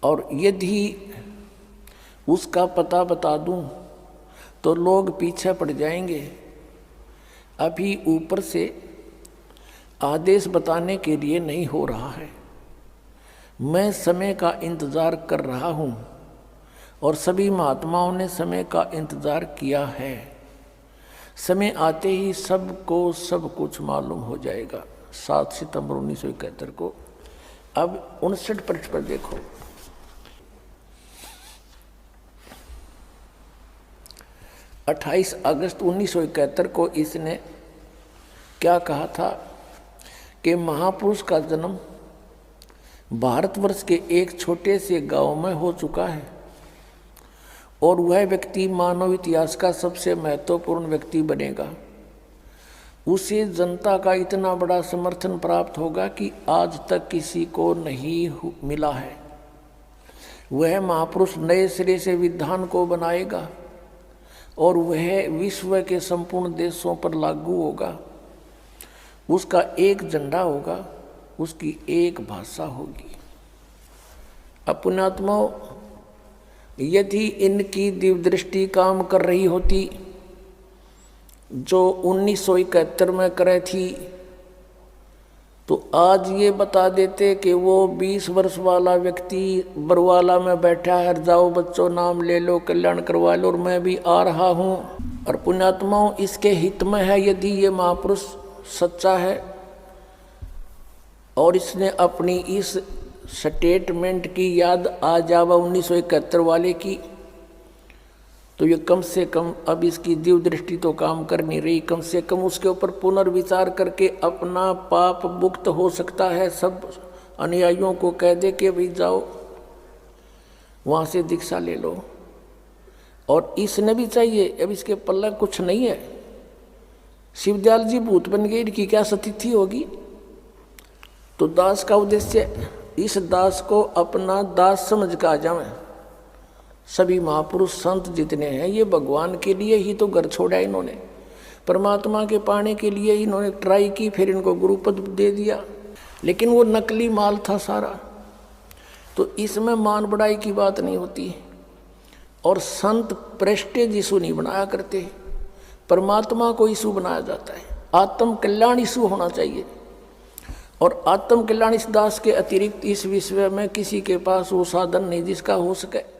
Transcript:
और यदि उसका पता बता दूं तो लोग पीछे पड़ जाएंगे। अभी ऊपर से आदेश बताने के लिए नहीं हो रहा है। मैं समय का इंतज़ार कर रहा हूँ और सभी महात्माओं ने समय का इंतज़ार किया है। समय आते ही सबको सब कुछ मालूम हो जाएगा। 7 सितंबर 1971 को। अब 59 पृष्ठ पर देखो। अट्ठाईस अगस्त 1971 को इसने क्या कहा था कि महापुरुष का जन्म भारतवर्ष के एक छोटे से गांव में हो चुका है और वह व्यक्ति मानव इतिहास का सबसे महत्वपूर्ण व्यक्ति बनेगा। उसे जनता का इतना बड़ा समर्थन प्राप्त होगा कि आज तक किसी को नहीं मिला है। वह महापुरुष नए सिरे से विधान को बनाएगा और वह विश्व के संपूर्ण देशों पर लागू होगा। उसका एक झंडा होगा, उसकी एक भाषा होगी। पुण्यात्माओं, यदि इनकी दिव्य दृष्टि काम कर रही होती जो 1971 में करे थी, तो आज ये बता देते कि वो 20 वर्ष वाला व्यक्ति बरवाला में बैठा है, जाओ बच्चों नाम ले लो, कल्याण करवा लो और मैं भी आ रहा हूँ। और पुण्यात्माओं, इसके हित में है यदि ये महापुरुष सच्चा है और इसने अपनी इस स्टेटमेंट की याद आ जावा 1971 वाले की, तो ये कम से कम अब इसकी दिव्य दृष्टि तो काम कर नहीं रही। कम से कम उसके ऊपर पुनर्विचार करके अपना पाप मुक्त हो सकता है। सब अनुयायियों को कह दे कि भाई जाओ वहाँ से दीक्षा ले लो। और इसने भी चाहिए, अब इसके पल्ला कुछ नहीं है। शिवदयाल जी भूत बन गए, इनकी क्या स्थिति होगी। तो दास का उद्देश्य इस दास को अपना दास समझ कर आ जाए। सभी महापुरुष संत जितने हैं ये भगवान के लिए ही तो घर छोड़ा। इन्होंने परमात्मा के पाने के लिए इन्होंने ट्राई की, फिर इनको गुरुपद दे दिया, लेकिन वो नकली माल था सारा। तो इसमें मान बढ़ाई की बात नहीं होती। और संत प्रेस्टेज इशू नहीं बनाया करते, परमात्मा को इशू बनाया जाता है। आत्म कल्याण इशू होना चाहिए। और आत्म कल्याण इस दास के अतिरिक्त इस विश्व में किसी के पास वो साधन नहीं जिसका हो सके।